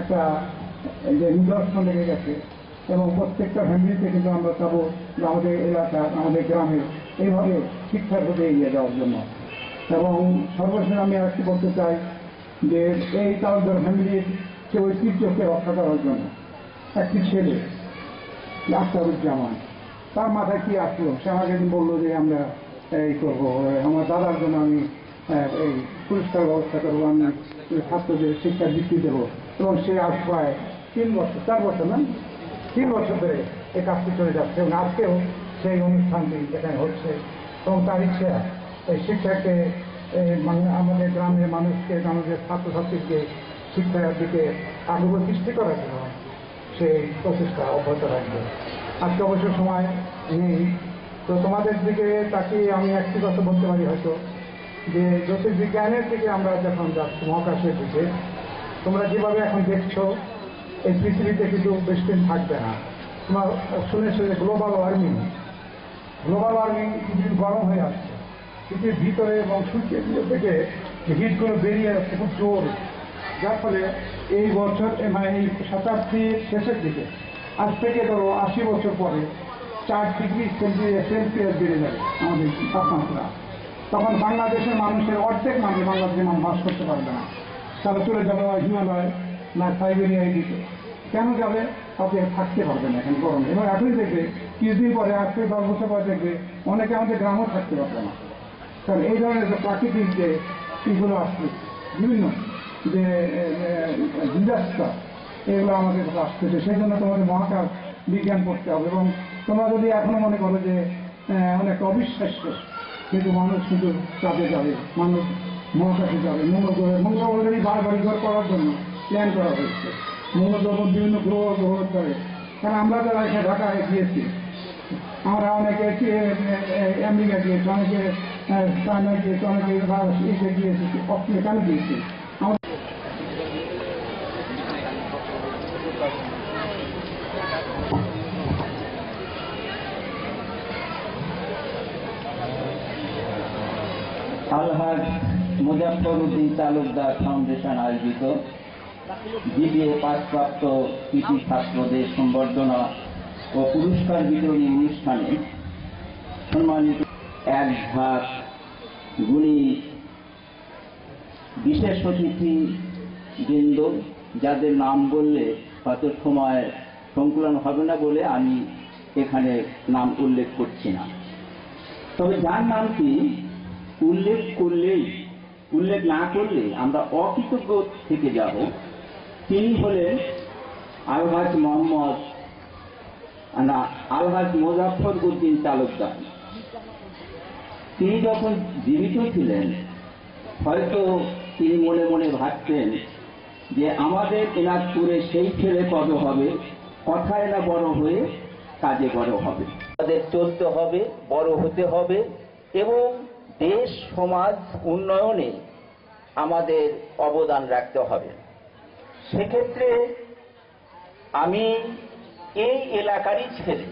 একটা যে নিদর্শন লেগে গেছে এবং প্রত্যেকটা ফ্যামিলিতে কিন্তু আমরা চাবো যে আমাদের এলাকা আমাদের গ্রামে এইভাবে শিক্ষার প্রতি এগিয়ে যাওয়ার জন্য। এবং সর্বশেষ আমি আজকে বলতে চাই যে এই তালুকদার ফ্যামিলির সে ঐতিহ্যকে রক্ষা করার জন্য একটি ছেলে আখতারুজ্জামান, তার মাথায় কি আসলো, সে আমাকে বললো যে আমরা এই করবো, আমার দাদার জন্য আমি এই পুরস্কার ব্যবস্থা করবো, আমি ছাত্রদের শিক্ষার বৃত্তি দেবো। এবং সে আজ প্রায় 4 বছর না 3 বছর ধরে এই কাজটি চলে যাচ্ছে এবং আজকেও সেই অনুষ্ঠানটি এখানে হচ্ছে। এবং তার ইচ্ছা এই শিক্ষাকে আমাদের গ্রামের মানুষকে, আমাদের ছাত্রছাত্রীকে শিক্ষার দিকে আগ্রহ সৃষ্টি করার জন্য সেই প্রচেষ্টা অব্যাহত রাখবে। আজকে অবশ্য সময় নেই, তো তোমাদের দিকে তাকিয়ে আমি একটি কথা বলতে পারি হয়তো, যে জ্যোতির্বিজ্ঞানের দিকে আমরা যখন যাচ্ছি, মহাকাশের দিকে, তোমরা যেভাবে এখন দেখছো এই পৃথিবীতে কিন্তু বেশি দিন থাকবে না। তোমরা শুনেছো যে গ্লোবাল ওয়ার্মিং পৃথিবী গরম হয়ে আসছে, পৃথিবীর ভিতরে এবং সূর্যের থেকে হিটগুলো বেরিয়ে আসছে খুব জোর, যার ফলে এই বছর এই শতাব্দীর শেষের দিকে আজ থেকে ধরো 80 বছর পরে 4 ডিগ্রি সেলসিয়াস বেড়ে যাবে আমাদের তাপমাত্রা। তখন বাংলাদেশের মানুষের অর্ধেক মানুষ বাংলাদেশের মানুষ বাস করতে পারবে না, তারা চলে যাবে হিমালয় না সাইবেরিয়ায় দিকে। কেন যাবে? তাদের থাকতে পারবে না এখন গরমে। এবং এখনই দেখবে কিছুদিন পরে 8 থেকে 10 বছর পরে দেখবে অনেকে আমাদের গ্রামও থাকতে পারবে না, কারণ এই ধরনের যে প্রাকৃতিক যে এগুলো আসছে বিভিন্ন যে ডিজাস্টার, এগুলো আমাদের কাছে আসতেছে। সেই জন্য তোমাদের মহাকাশ বিজ্ঞান পড়তে হবে। এবং তোমরা যদি এখনো মনে করো যে অনেক অবিশ্বাস্য, কিন্তু মানুষ কিন্তু চাঁদে যাবে, মানুষ মহাকাশে যাবে, মঙ্গল অলরেডি বাড়িঘর করার জন্য প্ল্যান করা হয়েছে। মঙ্গল বিভিন্ন গ্রহ করে, কারণ আমরা যারা এখানে ঢাকায় গিয়েছি, আমরা অনেকে আমেরিকা গিয়েছি, অনেকে চায়না গিয়েছি, অনেকে এসে গিয়েছি, এখানে গিয়েছি। আলহাজ মুজাফফর উদ্দিন তালুকদার ফাউন্ডেশন আয়োজিত বিবিএ পাসপ্রাপ্ত কৃতি ছাত্রদের সম্বর্ধনা ও পুরস্কার বিতরণী অনুষ্ঠানে সম্মানিত এক ঝাঁক গুণী বিশেষ অতিথি বৃন্দ, যাদের নাম বললে হয়তো সময় সংকুলন হবে না বলে আমি এখানে নাম উল্লেখ করছি না। তবে যার নামটি উল্লেখ না করলে আমরা অকৃতজ্ঞ থেকে যাব, তিনি হলেন আলহাজ মুজাফফর উদ্দিন তালুকদার। তিনি যখন জীবিত ছিলেন হয়তো তিনি মনে মনে ভাবতেন যে আমাদের দিনাজপুরে সেই ছেলে কবে হবে, কথায় না বড় হয়ে কাজে বড় হবে, আমাদের চলতে হবে, বড় হতে হবে এবং দেশ সমাজ উন্নয়নে আমাদের অবদান রাখতে হবে। সেক্ষেত্রে আমি এই এলাকারই ছেলে,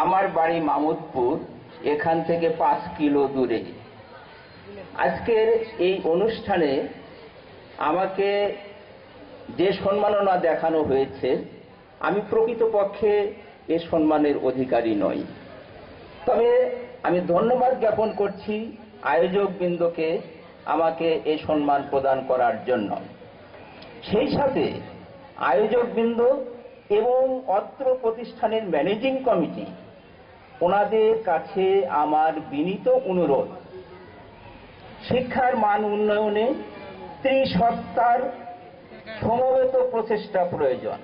আমার বাড়ি মামুদপুর, এখান থেকে 5 কিলো দূরে। আজকের এই অনুষ্ঠানে আমাকে যে সম্মাননা দেখানো হয়েছে, আমি প্রকৃতপক্ষে এ সম্মানের অধিকারী নই। তবে আমি ধন্যবাদ জ্ঞাপন করছি আয়োজকবৃন্দকে আমাকে এই সম্মান প্রদান করার জন্য। সেই সাথে আয়োজকবৃন্দ এবং অত্র প্রতিষ্ঠানের ম্যানেজিং কমিটি, ওনাদের কাছে আমার বিনীত অনুরোধ, শিক্ষার মান উন্নয়নে ত্রিসত্তার সমবেত প্রচেষ্টা প্রয়োজন।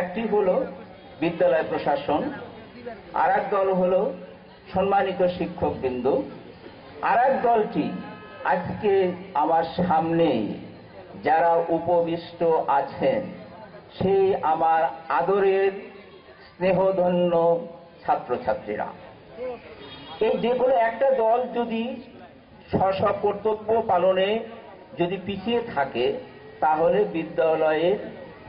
একটি হল বিদ্যালয় প্রশাসন, আর এক দল হল সম্মানিত শিক্ষকবৃন্দ, আর এক দলটি আজকে আমার সামনে যারা উপবিষ্ট আছেন, সেই আমার আদরের স্নেহধন্য ছাত্রছাত্রীরা। এই যে কোনো একটা দল যদি স্ব কর্তব্য পালনে যদি পিছিয়ে থাকে, তাহলে বিদ্যালয়ের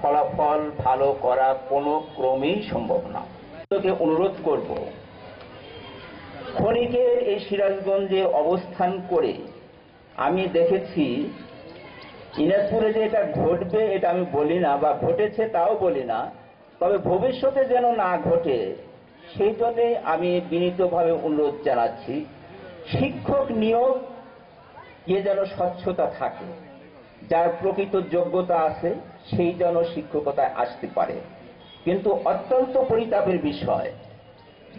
ফলাফল ভালো করা কোনো ক্রমেই সম্ভব না। অনুরোধ করব, ক্ষণিকের এই সিরাজগঞ্জে অবস্থান করে আমি দেখেছি দিনাজপুরে যে এটা ঘটবে এটা আমি বলি না, বা ঘটেছে তাও বলি না, তবে ভবিষ্যতে যেন না ঘটে সেই জন্যে আমি বিনীতভাবে অনুরোধ জানাচ্ছি, শিক্ষক নিয়োগ এ যেন স্বচ্ছতা থাকে, যার প্রকৃত যোগ্যতা আছে সেই যেন শিক্ষকতায় আসতে পারে। কিন্তু অত্যন্ত পরিতাপের বিষয়,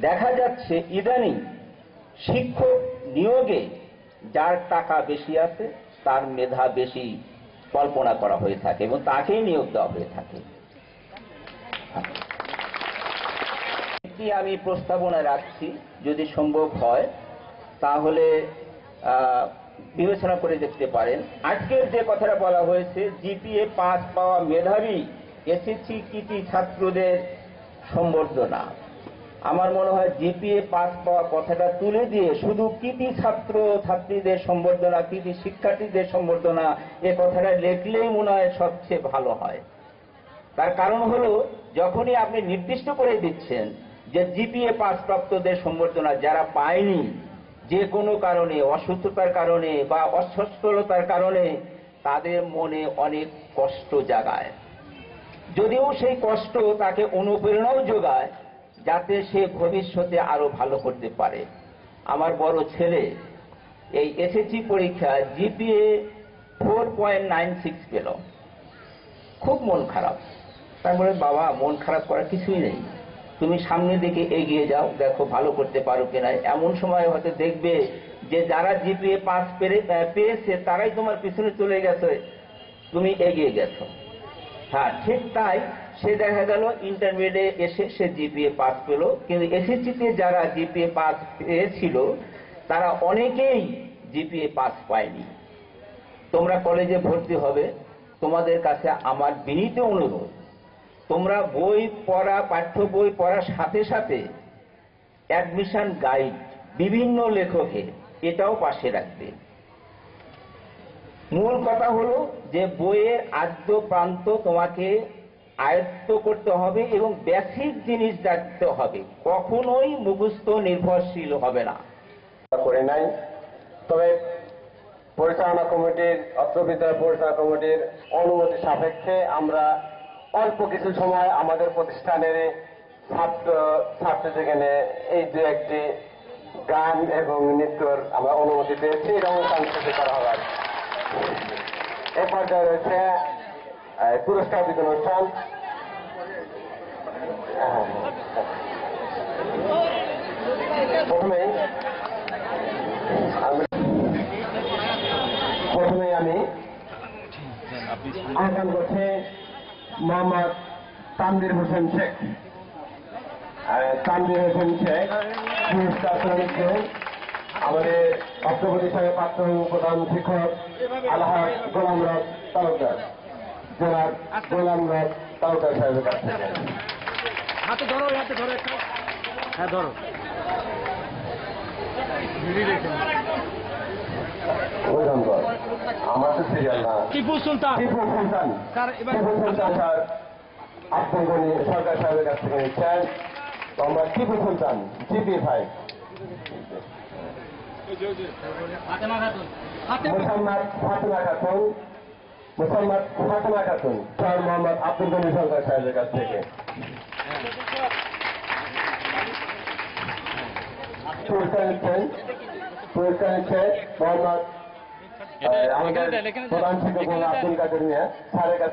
দেখা যাচ্ছে ইদানিং শিক্ষক নিয়োগে যার টাকা বেশি আছে তার মেধা বেশি কল্পনা করা হয়ে থাকে এবং তাকেই নিয়োগ দেওয়া হয়ে থাকে। এটি আমি প্রস্তাবনা রাখছি, যদি সম্ভব হয় তাহলে বিবেচনা করে দেখতে পারেন। আজকের যে কথাটা বলা হয়েছে, জিপিএ পাস পাওয়া মেধাবী এসএসসি কৃতী ছাত্রদের সম্বর্ধনা, আমার মনে হয় জিপিএ পাস পাওয়া কথাটা তুলে দিয়ে শুধু কৃতী ছাত্র ছাত্রীদের সম্বর্ধনা, কৃতী শিক্ষার্থীদের সম্বর্ধনা এ কথাটা লিখলেই মনে হয় সবচেয়ে ভালো হয়। তার কারণ হলো, যখনই আপনি নির্দিষ্ট করে দিচ্ছেন যে জিপিএ পাস প্রাপ্তদের সম্বর্ধনা, যারা পায়নি যে কোনো কারণে, অসুস্থতার কারণে বা অসচ্ছলতার কারণে, তাদের মনে অনেক কষ্ট জাগায়, যদিও সেই কষ্ট তাকে অনুপ্রেরণাও যোগায় যাতে সে ভবিষ্যতে আরো ভালো করতে পারে। আমার বড় ছেলে এই এসএসসি পরীক্ষায় জিপিএ 4.96 পেল, খুব মন খারাপ। তারপরে বাবা, মন খারাপ করার কিছুই নেই, তুমি সামনের দিকে এগিয়ে যাও, দেখো ভালো করতে পারো কিনা। এমন সময় হয়তো দেখবে যে যারা জিপিএ পাস পেয়েছে তারাই তোমার পিছনে চলে গেছে, তুমি এগিয়ে গেছো। হ্যাঁ, ঠিক তাই, সে দেখা গেল ইন্টারমিডিয়েটে এসে সে জিপিএ পাস পেল, কিন্তু এসএসসিতে যারা জিপিএ পাস পেয়েছিল তারা অনেকেই জিপিএ পাস পায়নি। তোমরা কলেজে ভর্তি হবে, তোমাদের কাছে আমার বিনীত অনুরোধ, তোমরা বই পড়া, পাঠ্য বই পড়ার সাথে সাথে অ্যাডমিশন গাইড বিভিন্ন লেখকের এটাও পাশে রাখবে। মূল কথা হলো যে বইয়ের আদ্য প্রান্ত তোমাকে আয়ত্ত করতে হবে এবং বেসিক জিনিস জানতে হবে, কখনোই মুখস্থ নির্ভরশীল হবে না। করে নাই, তবে পরিচালনা কমিটির, অত্র বিদ্যালয় পরিচালনা কমিটির অনুমতি সাপেক্ষে আমরা অল্প কিছু সময় আমাদের প্রতিষ্ঠানের ছাত্র যেখানে এই দু একটি গান এবং নৃত্যর আমরা অনুমতি পেয়েছি, এটা অনুষ্ঠান শেষে করা হবে। এ পর্যায়ে রয়েছে পুরস্কার বিতরণ অনুষ্ঠান। প্রথমেই আমি আহ্বান করছি মোহাম্মদ তানভীর হোসেন শেখ। তানভীর হোসেন শেখ পুরস্কার প্রদান আমাদের অগ্রগতি সাহেব প্রাক্তন প্রধান শিক্ষক আলহাজ গোলাম রব তালুকদার, জেলার গোলাম রব তালুকদার সাহেবের কাছ থেকে। হাতে ধরো, হাতে ধরো, হ্যাঁ ধরো। আমার তো সিরিয়াল না। টিপু সুলতান, টিপু সুলতান স্যার এবার টিপু সুলতান স্যার আব্দুল গনি সরকার সাহেবের কাছ থেকে নিচ্ছেন। মোহাম্মদ টিপু সুলতান, জিপি 5। মোহাম্মদ ফাতেমা খাতুন, মোহাম্মদ ফাতেমা খাতুন স্যার মোহাম্মদ আব্দুল গনি সরকার সাহেবের কাছ থেকে। পুরস্কার নিচ্ছেন মোহাম্মদ আমাদের প্রধান শিক্ষক আব্দুল কাদের মিয়া স্যারের কাছে।